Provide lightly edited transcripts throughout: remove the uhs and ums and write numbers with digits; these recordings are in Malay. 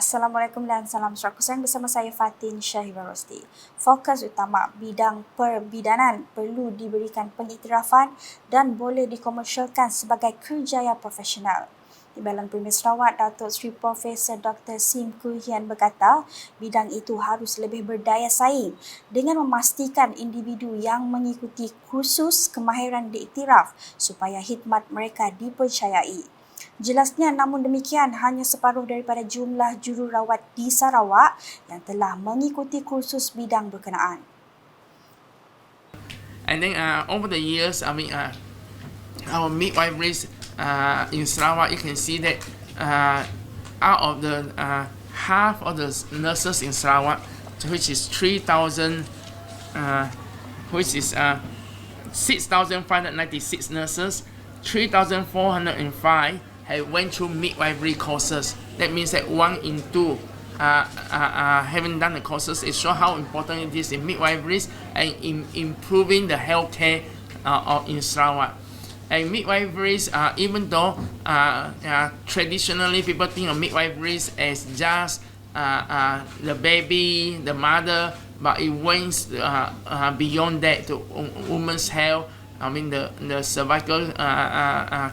Assalamualaikum dan salam sejahtera bersama saya Fatin Syahibah Rosti. Fokus utama bidang perbidanan perlu diberikan pengiktirafan dan boleh dikomersialkan sebagai kerjaya profesional. Timbalan Premier Sarawak Datuk Seri Profesor Dr. Sim Koo Hian berkata, bidang itu harus lebih berdaya saing dengan memastikan individu yang mengikuti kursus kemahiran diiktiraf supaya khidmat mereka dipercayai. Jelasnya, namun demikian, hanya separuh daripada jumlah jururawat di Sarawak yang telah mengikuti kursus bidang berkenaan. And then over the years, our midwiferys in Sarawak, you can see that out of the half of the nurses in Sarawak, which is 3,000, which is 6,596 nurses, 3,405 have went through midwifery courses. That means that 1 in 2 haven't done the courses. It shows how important it is in midwifery and in improving the healthcare in Sarawak. And midwifery, even though traditionally people think of midwifery as just the baby, the mother, but it went beyond that to women's health. The cervical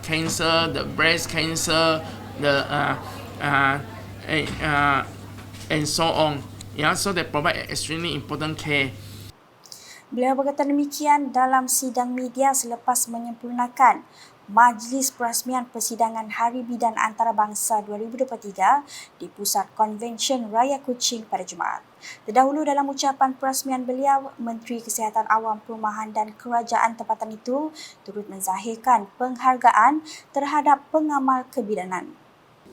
cancer, the breast cancer, and so on. Yeah, so they provide extremely important care. Beliau berkata demikian dalam sidang media selepas menyempurnakan Majlis Perasmian Persidangan Hari Bidan Antarabangsa 2023 di Pusat Konvensyen Raya Kuching pada Jumaat. Terdahulu dalam ucapan perasmian beliau, Menteri Kesihatan Awam Perumahan dan Kerajaan tempatan itu turut menzahirkan penghargaan terhadap pengamal kebidanan.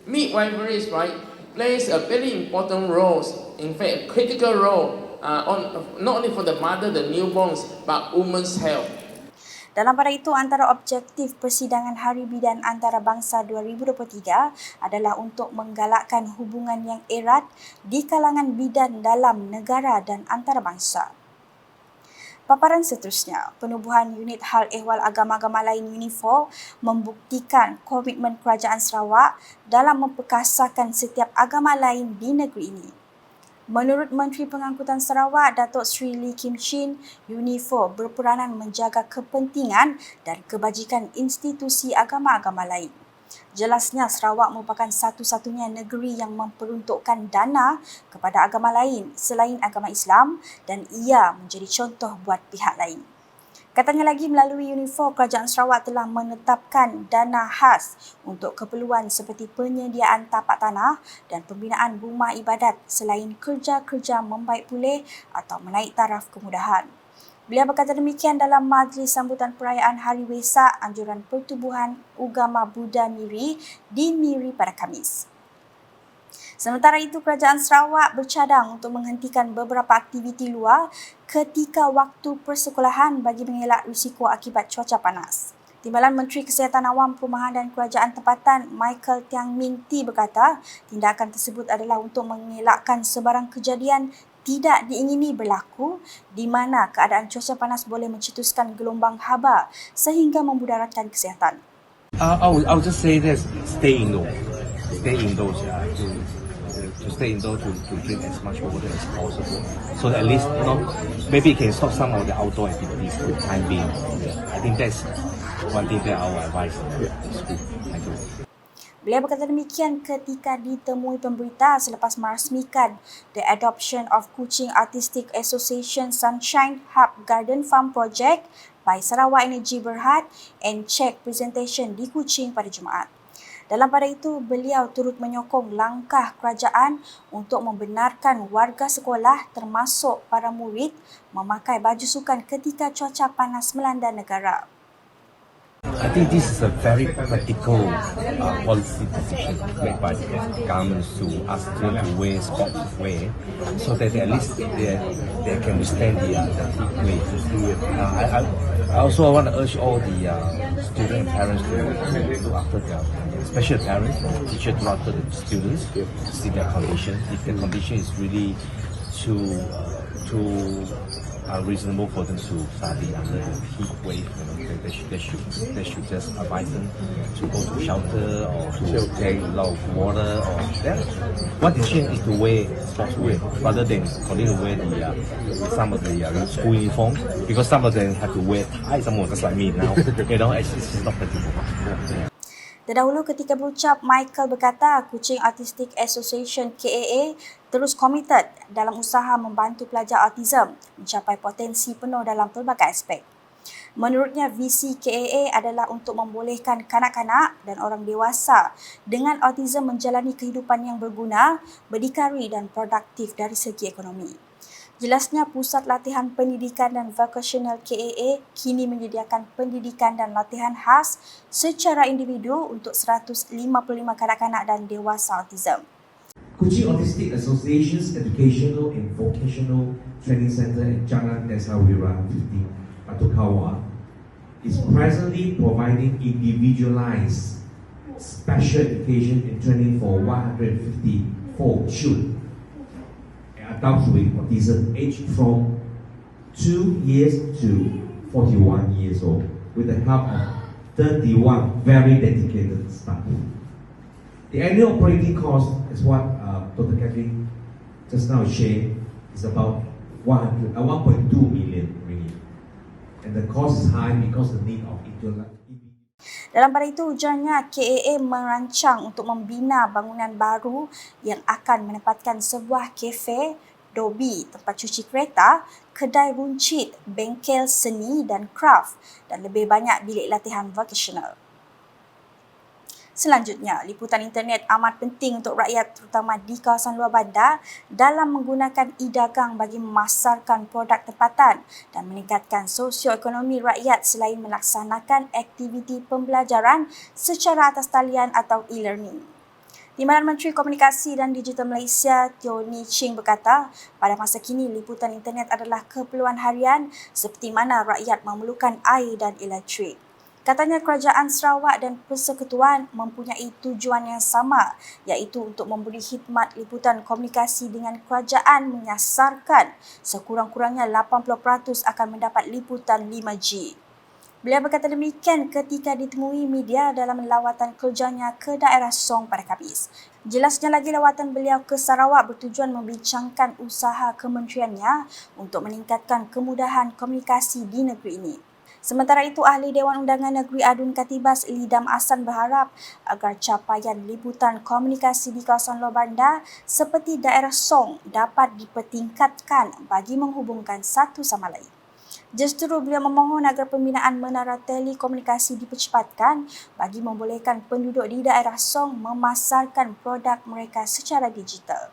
Midwifery plays a very important role, in fact, a critical role not only for the mother, the newborns, but women's health. Dalam pada itu, antara objektif Persidangan Hari Bidan Antarabangsa 2023 adalah untuk menggalakkan hubungan yang erat di kalangan bidan dalam negara dan antarabangsa. Paparan seterusnya, penubuhan Unit Hal Ehwal Agama-Agama Lain UNIFOR membuktikan komitmen Kerajaan Sarawak dalam memperkasakan setiap agama lain di negeri ini. Menurut Menteri Pengangkutan Sarawak, Datuk Seri Lee Kim Chin, UNIFOR berperanan menjaga kepentingan dan kebajikan institusi agama-agama lain. Jelasnya, Sarawak merupakan satu-satunya negeri yang memperuntukkan dana kepada agama lain selain agama Islam dan ia menjadi contoh buat pihak lain. Katanya lagi, melalui UNIFOR, Kerajaan Sarawak telah menetapkan dana khas untuk keperluan seperti penyediaan tapak tanah dan pembinaan rumah ibadat selain kerja-kerja membaik pulih atau menaik taraf kemudahan. Beliau berkata demikian dalam majlis sambutan perayaan Hari Wesak Anjuran Pertubuhan Ugama Buddha Miri di Miri pada Khamis. Sementara itu, Kerajaan Sarawak bercadang untuk menghentikan beberapa aktiviti luar ketika waktu persekolahan bagi mengelak risiko akibat cuaca panas. Timbalan Menteri Kesihatan Awam Perumahan dan Kerajaan Tempatan Michael Tiang Ming Ti berkata, tindakan tersebut adalah untuk mengelakkan sebarang kejadian tidak diingini berlaku di mana keadaan cuaca panas boleh mencetuskan gelombang haba sehingga memudaratkan kesihatan. I'll just say this: stay indoors. Stay indoors, to stay indoors to drink as much water as possible. So that at least maybe it can stop some of the outdoor activities for the time being. I think that's one thing that I will advise the school. Thank you. Beliau berkata demikian ketika ditemui pemberita selepas merasmikan The Adoption of Kuching Artistic Association Sunshine Hub Garden Farm Project by Sarawak Energy Berhad and Check Presentation di Kuching pada Jumaat. Dalam pada itu, beliau turut menyokong langkah kerajaan untuk membenarkan warga sekolah termasuk para murid memakai baju sukan ketika cuaca panas melanda negara. I think this is a very practical policy decision made by the government to ask them to wear sports wear so that at least they can withstand the heat wave. I also want to urge all the student and parents to look after their, especially parents, teachers to look after the students, to see their condition. If their condition is really too reasonable for them to study under the heat wave. They should just advise them to go to shelter or to take a lot of water. Or then what they should is to wear sports wear rather than continue to wear some of the school uniform, because some of them have to wear tie, some of just like me now. It's not practical. Terdahulu ketika berucap, Michael berkata Kuching Autistic Association KAA terus komited dalam usaha membantu pelajar autism mencapai potensi penuh dalam pelbagai aspek. Menurutnya, visi KAA adalah untuk membolehkan kanak-kanak dan orang dewasa dengan autism menjalani kehidupan yang berguna, berdikari dan produktif dari segi ekonomi. Jelasnya, Pusat Latihan Pendidikan dan Vocational KAA kini menyediakan pendidikan dan latihan khas secara individu untuk 155 kanak-kanak dan dewasa autism. Kuching Autistic Association's Educational and Vocational Training Center in Jalan Desa-Wira 50, Batu Kawah, is presently providing individualized special education and training for 154 children and adults with autism aged from 2 years to 41 years old, with the help of 31 very dedicated staff. The annual operating cost, is what Dr. Kathleen just now shared, is about 1.2 million ringgit. And the cost is high because the need of Dalam pada itu, ujarnya KAA merancang untuk membina bangunan baru yang akan menempatkan sebuah kafe, dobi, tempat cuci kereta, kedai runcit, bengkel seni dan kraft dan lebih banyak bilik latihan vocational. Selanjutnya, liputan internet amat penting untuk rakyat terutama di kawasan luar bandar dalam menggunakan e-dagang bagi memasarkan produk tempatan dan meningkatkan sosioekonomi rakyat selain melaksanakan aktiviti pembelajaran secara atas talian atau e-learning. Timbalan Menteri Komunikasi dan Digital Malaysia, Teo Ni Ching berkata, pada masa kini liputan internet adalah keperluan harian seperti mana rakyat memerlukan air dan elektrik. Katanya Kerajaan Sarawak dan Persekutuan mempunyai tujuan yang sama, iaitu untuk memberi khidmat liputan komunikasi dengan kerajaan menyasarkan sekurang-kurangnya 80% akan mendapat liputan 5G. Beliau berkata demikian ketika ditemui media dalam lawatan kerjanya ke daerah Song pada Khamis. Jelasnya lagi, lawatan beliau ke Sarawak bertujuan membincangkan usaha kementeriannya untuk meningkatkan kemudahan komunikasi di negeri ini. Sementara itu, Ahli Dewan Undangan Negeri Adun Katibas Lidam Ahsan berharap agar capaian liputan komunikasi di kawasan luar bandar seperti daerah Song dapat dipertingkatkan bagi menghubungkan satu sama lain. Justru beliau memohon agar pembinaan menara telekomunikasi dipercepatkan bagi membolehkan penduduk di daerah Song memasarkan produk mereka secara digital.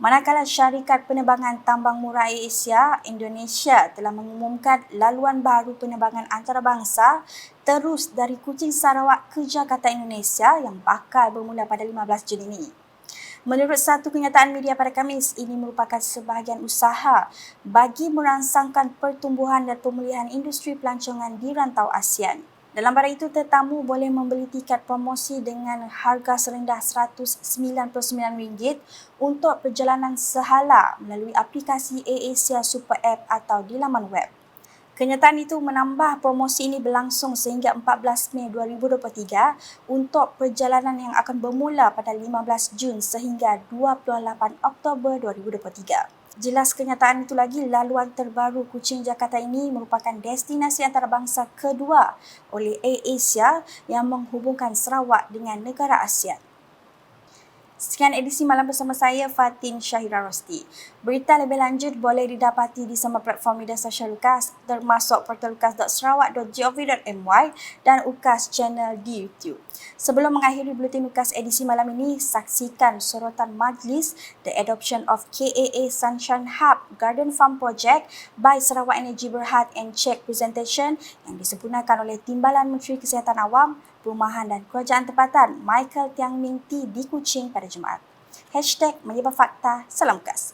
Manakala syarikat penerbangan tambang murah Asia Indonesia telah mengumumkan laluan baru penerbangan antarabangsa terus dari Kuching Sarawak ke Jakarta Indonesia yang bakal bermula pada 15 Jun ini. Menurut satu kenyataan media pada Khamis, ini merupakan sebahagian usaha bagi merangsangkan pertumbuhan dan pemulihan industri pelancongan di rantau ASEAN. Dalam pada itu, tetamu boleh membeli tiket promosi dengan harga serendah RM199 untuk perjalanan sehala melalui aplikasi AirAsia Super App atau di laman web. Kenyataan itu menambah promosi ini berlangsung sehingga 14 Mei 2023 untuk perjalanan yang akan bermula pada 15 Jun sehingga 28 Oktober 2023. Jelas kenyataan itu lagi, laluan terbaru Kuching Jakarta ini merupakan destinasi antarabangsa kedua oleh AirAsia yang menghubungkan Sarawak dengan negara ASEAN. Sekian edisi malam bersama saya, Fatin Syahira Rosti. Berita lebih lanjut boleh didapati di semua platform media sosial UKAS termasuk portal ukas.sarawak.gov.my dan UKAS channel di YouTube. Sebelum mengakhiri buletin UKAS edisi malam ini, saksikan sorotan majlis The Adoption of KAA Sunshine Hub Garden Farm Project by Sarawak Energy Berhad and Check Presentation yang disempurnakan oleh Timbalan Menteri Kesihatan Awam, Perumahan dan Kerajaan Tempatan Michael Tiang Ming T di Kuching pada Jumaat. #Menyebar Fakta, Salam UKAS.